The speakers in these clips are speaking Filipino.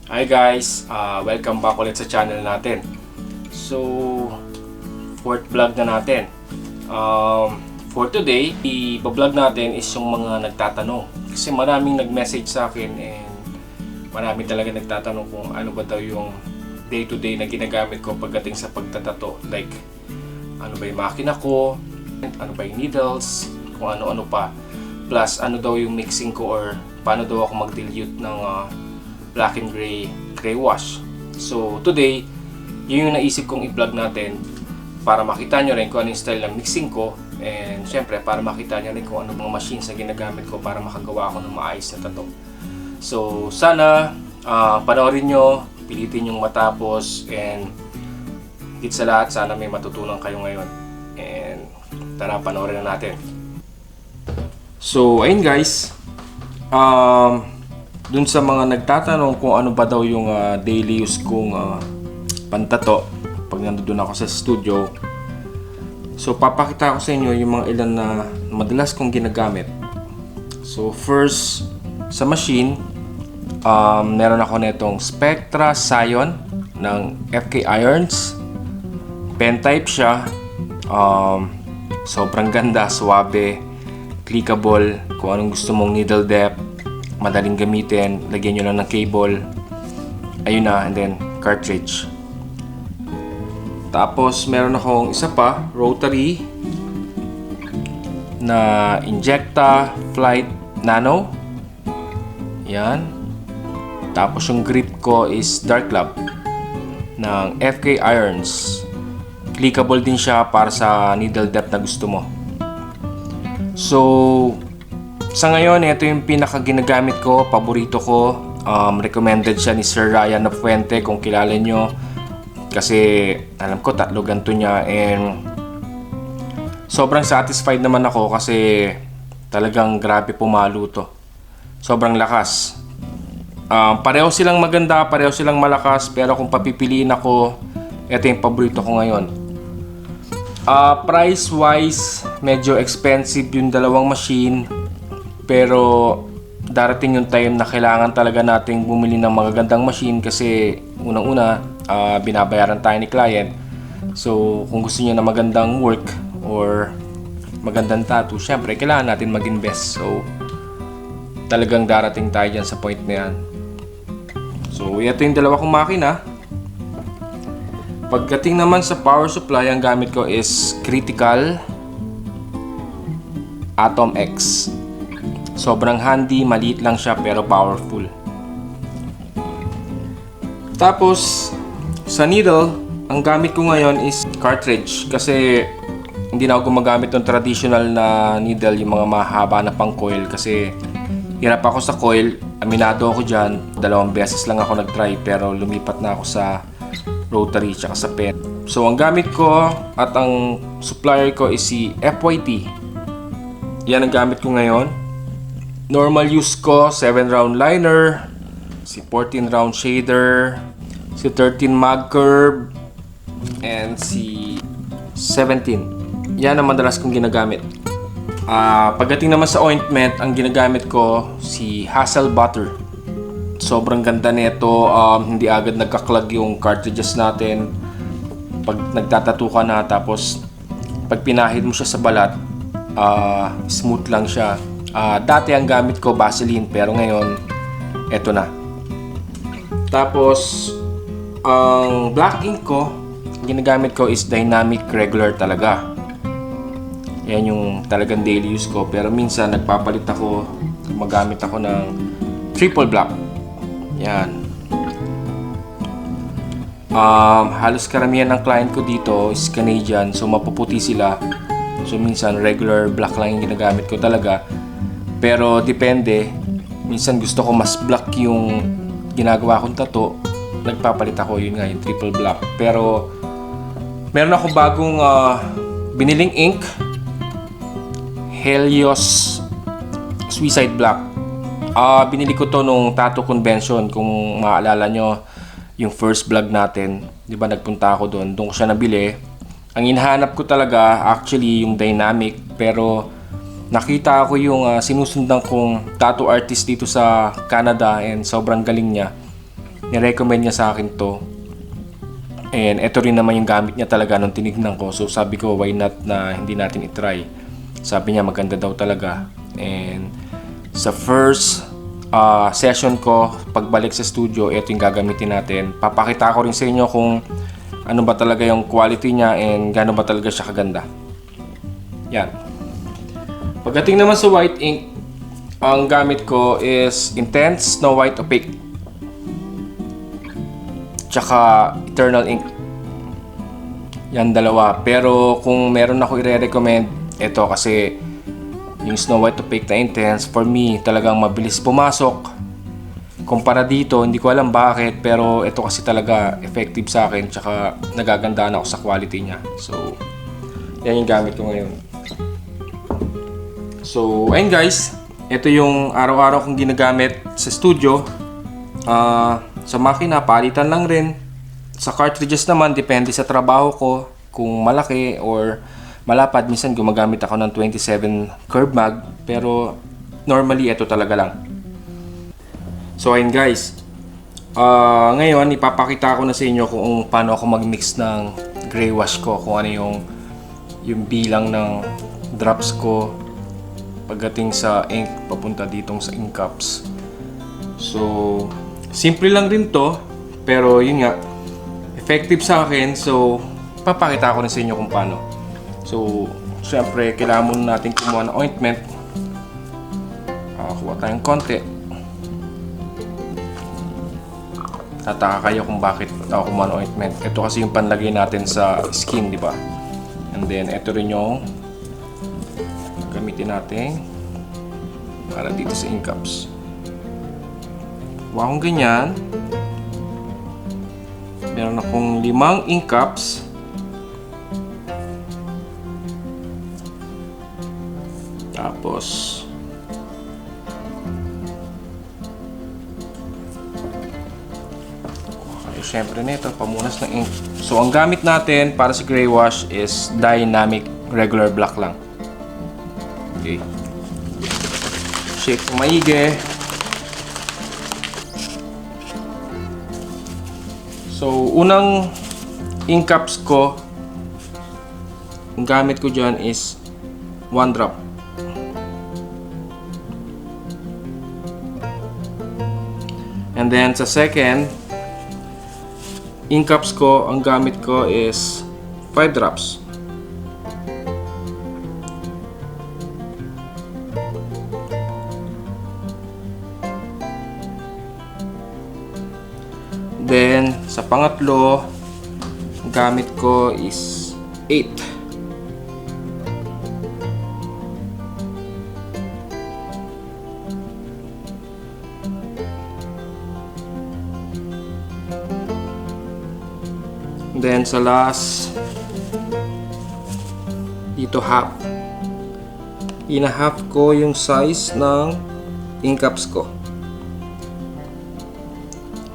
Hi guys, welcome back ulit sa channel natin. So, fourth vlog na natin. For today, i-vlog natin is yung mga nagtatanong. Kasi maraming nag-message sa akin and marami talaga nagtatanong kung ano ba daw yung day-to-day na ginagamit ko pagdating sa pagtatato. Like, ano ba yung makina ko, ano ba yung needles, kung ano-ano pa. Plus, ano daw yung mixing ko or paano daw ako mag-dilute ng black and gray wash. So today, yun yung naisip kong i-vlog natin para makita nyo rin kung ano yung style ng mixing ko, and syempre para makita nyo rin kung ano mga machines na ginagamit ko para makagawa ako ng maayos na tattoo. So sana panoorin nyo, pilitin yung matapos, and higit sa lahat sana may matutunan kayo ngayon. And tara, panoorin na natin. So ayun guys, dun sa mga nagtatanong kung ano ba daw yung daily use kong pantato pag nandoon ako sa studio. So papakita ko sa inyo yung mga ilan na madalas kong ginagamit. So first, sa machine, meron ako netong Spectra Scion ng FK Irons. Pen type siya. Sobrang ganda, suwabe, clickable, kung anong gusto mong needle depth, madaling gamitin, lagyan nyo lang ng cable, ayun na, and then cartridge. Tapos meron akong isa pa, rotary na Injecta Flight Nano, yan. Tapos yung grip ko is Dark Lab ng FK Irons. Clickable din siya para sa needle depth na gusto mo. So sa ngayon, ito yung pinaka ginagamit ko, paborito ko. Recommended siya ni Sir Ryan Nafuente, kung kilala nyo. Kasi alam ko tatlo ganito niya, and sobrang satisfied naman ako kasi talagang grabe pumalo to. Sobrang lakas. Pareho silang maganda, pareho silang malakas, pero kung papipiliin ako, ito yung paborito ko ngayon. Price wise, medyo expensive yung dalawang machine. Pero darating yung time na kailangan talaga nating bumili ng magagandang machine kasi unang-una, binabayaran tayo ni client. So kung gusto niyo na magandang work or magandang tattoo, syempre kailangan natin mag-invest. So talagang darating tayo dyan sa point na yan. So ito yung dalawa kong makina. Pagdating naman sa power supply, ang gamit ko is Critical Atom X. Sobrang handy, maliit lang siya pero powerful. Tapos sa needle, ang gamit ko ngayon is cartridge kasi hindi na ako gumagamit ng traditional na needle, yung mga mahaba na pang coil, kasi hirap ako sa coil. Aminado ako dyan, 2 beses lang ako nag-try pero lumipat na ako sa rotary tsaka sa pen. So ang gamit ko at ang supplier ko is si FYT. Yan ang gamit ko ngayon. Normal use ko, 7 round liner, si 14 round shader, si 13 mag curve, and si 17. Yan ang madalas kong ginagamit. Pagdating naman sa ointment, ang ginagamit ko si Hassel Butter. Sobrang ganda nito, hindi agad nagka-clog yung cartridges natin pag nagtatattoo ka na, tapos pag pinahid mo siya sa balat, smooth lang siya. Dati ang gamit ko Vaseline, pero ngayon eto na. Tapos ang black ink ko, ginagamit ko is Dynamic Regular talaga. Yan yung talagang daily use ko, pero minsan nagpapalit ako, gumagamit ako ng triple black. Yan. Halos karamihan ng client ko dito is Canadian, so mapuputi sila. So minsan regular black lang yung ginagamit ko talaga. Pero depende, minsan gusto ko mas black yung ginagawa kong tattoo, nagpapalit ako, yun nga, yung triple black. Pero meron ako bagong biniling ink, Helios Suicide Black. Binili ko to nung tattoo convention, kung maalala nyo yung first vlog natin, di ba, nagpunta ako doon ko siya nabili. Ang hinahanap ko talaga actually yung dynamic, pero nakita ko yung sinusundan kong tattoo artist dito sa Canada, and sobrang galing niya. Nirecommend niya sa akin to. And ito rin naman yung gamit niya talaga nung tinignan ko. So sabi ko, why not na hindi natin itry. Sabi niya maganda daw talaga. And sa first session ko, pagbalik sa studio, ito yung gagamitin natin. Papakita ko rin sa inyo kung ano ba talaga yung quality niya and gaano ba talaga siya kaganda. Yan. Pagdating naman sa white ink, ang gamit ko is Intense Snow White Opaque tsaka Eternal Ink. Yan dalawa. Pero kung meron ako i-recommend, ito kasi yung Snow White Opaque na Intense, for me, talagang mabilis pumasok. Kumpara dito, hindi ko alam bakit, pero ito kasi talaga effective sa akin, tsaka nagagandaan ako sa quality niya. So, yan yung gamit ko ngayon. So, ayun guys, ito yung araw-araw kong ginagamit sa studio. Sa makina, palitan lang rin. Sa cartridges naman, depende sa trabaho ko. Kung malaki or malapad, minsan gumagamit ako ng 27 curve mag. Pero normally, ito talaga lang. So ayun guys. Ngayon, ipapakita ko na sa inyo kung paano ako mag-mix ng gray wash ko. Kung ano yung bilang ng drops ko pagdating sa ink papunta ditong sa ink cups. So simple lang rin to, pero yun nga, effective sa akin. So papakita ko na sa inyo kung paano. So syempre kailangan muna natin kumuha ng ointment. Kuha tayong konti. Tataka kayo kung bakit ako kumuha ng ointment. Ito kasi yung panlagay natin sa skin, di ba? And then ito rin yung gamitin natin para dito sa ink cups. Kuha akong ganyan. Meron akong 5 ink cups. Tapos syempre nito, pamunas ng ink. So ang gamit natin para sa gray wash is Dynamic regular black lang. Okay. Shake kung maigi. So unang ink cups ko, ang gamit ko dyan is 1 drop. And then sa second ink cups ko, ang gamit ko is 5 drops. Then sa pangatlo, ang gamit ko is 8. Then sa last, dito half. Ina-half ko yung size ng ink cups ko.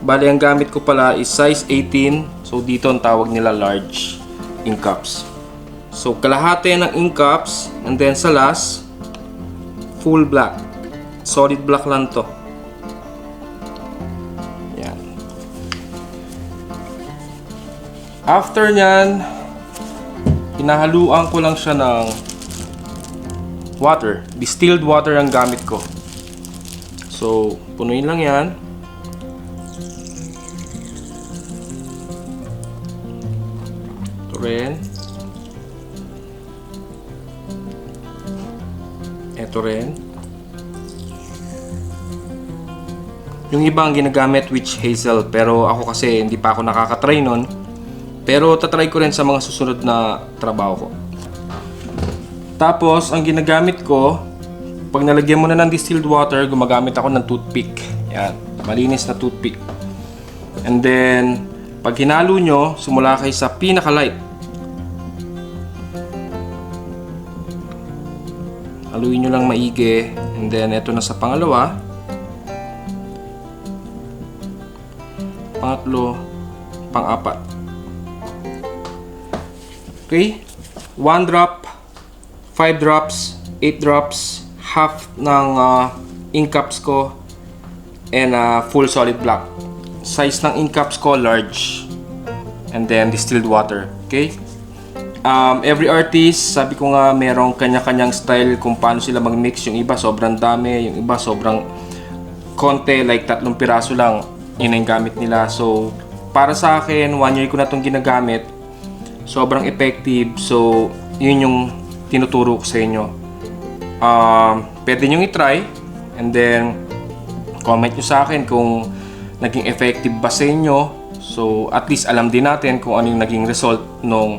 Bali, ang gamit ko pala is size 18. So dito ang tawag nila large ink cups. So kalahati ng ink cups, and then sa last, full black. Solid black lang to. After nyan, hinahaluan ko lang siya ng water. Distilled water ang gamit ko. So, punuin lang yan. Ito rin. Ito rin. Yung iba ang ginagamit witch hazel, pero ako kasi hindi pa ako nakakatry nun. Pero tatry ko rin sa mga susunod na trabaho ko. Tapos, ang ginagamit ko, pag nalagyan mo na ng distilled water, gumagamit ako ng toothpick. Yan, malinis na toothpick. And then, pag hinalo nyo, sumula kayo sa pinaka-light. Haluin nyo lang maigi. And then, ito na sa pangalawa. Pangatlo, pang-apat. Okay, 1 drop, 5 drops, 8 drops, half ng ink cups ko, and full solid black. size ng ink cups ko, large. And then distilled water. Okay? Every artist, sabi ko nga, merong kanya-kanyang style kung paano sila mag-mix. Yung iba sobrang dami, yung iba sobrang konti, like 3 piraso lang. Yun ang gamit nila. So, para sa akin, 1 year ko na itong ginagamit. Sobrang effective. So, yun yung tinuturo ko sa inyo. Pwede nyo i-try. And then, comment nyo sa akin kung naging effective ba sa inyo. So, at least alam din natin kung ano yung naging result nung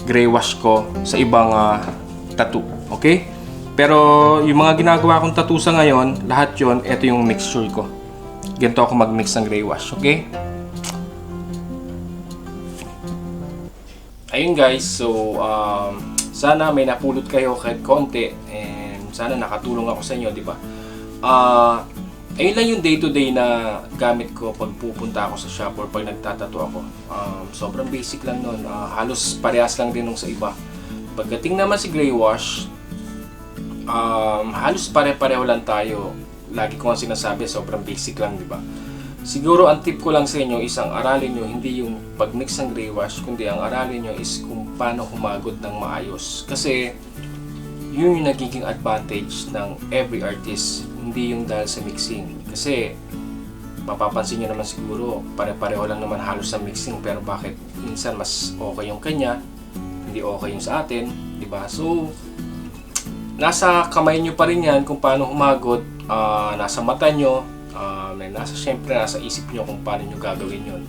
gray wash ko sa ibang tattoo. Okay? Pero, yung mga ginagawa kong tattoo sa ngayon, lahat yon, ito yung mixture ko. Ganito ako mag-mix ng gray wash. Okay? Ayun guys, so sana may napulot kayo kahit konti and sana nakatulong ako sa inyo, di ba? Ayun lang yung day-to-day na gamit ko pag pupunta ako sa shop or pag nagtatato ako. Sobrang basic lang nun. Halos parehas lang din nung sa iba. Pagdating naman si gray wash, halos pare-pareho lang tayo. Lagi ko nga sinasabi, sobrang basic lang, di ba? Siguro ang tip ko lang sa inyo is ang aralin nyo hindi yung pag-mix ng gray wash, kundi ang aralin nyo is kung paano humagod ng maayos. Kasi yun yung nagiging advantage ng every artist, hindi yung dahil sa mixing. Kasi mapapansin nyo naman siguro, pare-pareho lang naman halos sa mixing, pero bakit minsan mas okay yung kanya, hindi okay yung sa atin, di ba? So, nasa kamay nyo pa rin yan kung paano humagod, nasa mata nyo, nasa isip nyo kung paano nyo gagawin yun.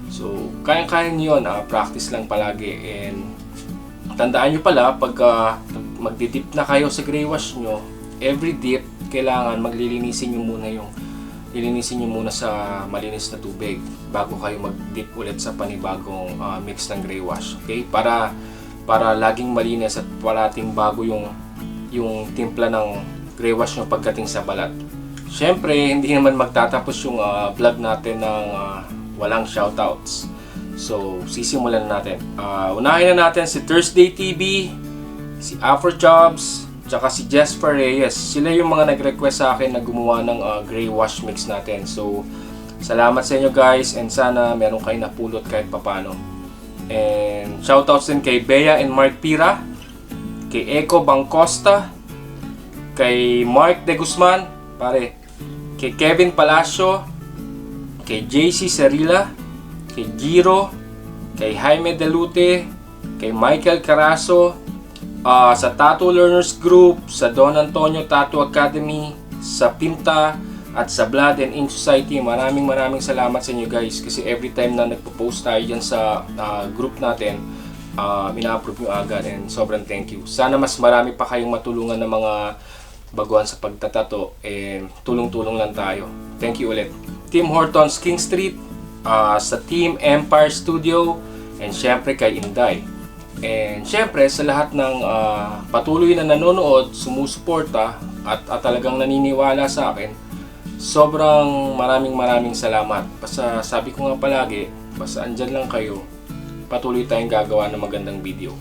So, kaya-kaya nyo yun, practice lang palagi. And tandaan nyo pala, pag magdidip na kayo sa gray wash nyo, every dip, kailangan lilinisin nyo muna sa malinis na tubig bago kayo mag-dip ulit sa panibagong mix ng gray wash. Okay? Para laging malinis at parating bago yung timpla ng gray wash nyo pagdating sa balat. Siyempre, hindi naman magtatapos yung vlog natin ng walang shoutouts. So, sisimulan na natin. Unahin na natin si Thursday TV, si Afrojobs, tsaka si Jesper Reyes. Sila yung mga nag-request sa akin na gumawa ng gray wash mix natin. So, salamat sa inyo guys and sana meron kayo napulot kahit papano. And shoutouts din kay Bea and Mark Pira, kay Eco Bangcosta, kay Mark De Guzman, kay Kevin Palacio, kay JC Cerilla, kay Giro, kay Jaime Delute, kay Michael Carazo, sa Tattoo Learners Group, sa Don Antonio Tattoo Academy, sa Pinta, at sa Blood and Ink Society. Maraming salamat sa inyo guys kasi every time na nagpo-post tayo dyan sa group natin, ina-approve nyo agad and sobrang thank you. Sana mas marami pa kayong matulungan ng mga baguhan sa pagtatato and tulong-tulong lang tayo. Thank you ulit. Team Hortons King Street, sa Team Empire Studio, and syempre kay Inday. And syempre sa lahat ng patuloy na nanonood, sumusuporta at talagang naniniwala sa akin, sobrang maraming salamat. Basta sabi ko nga palagi, basta andyan lang kayo, patuloy tayong gagawa ng magandang video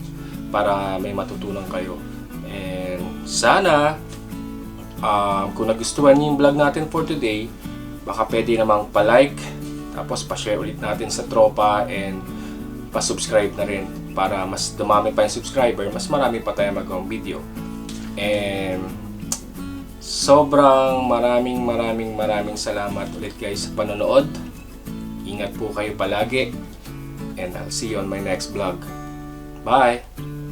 para may matutunan kayo. And sana kung nagustuhan niyo yung vlog natin for today, baka pwede namang pa-like, tapos pa-share ulit natin sa tropa and pa-subscribe na rin para mas dumami pa yung subscriber, mas marami pa tayo magawang video. And sobrang maraming salamat ulit guys sa panonood. Ingat po kayo palagi and I'll see you on my next vlog. Bye!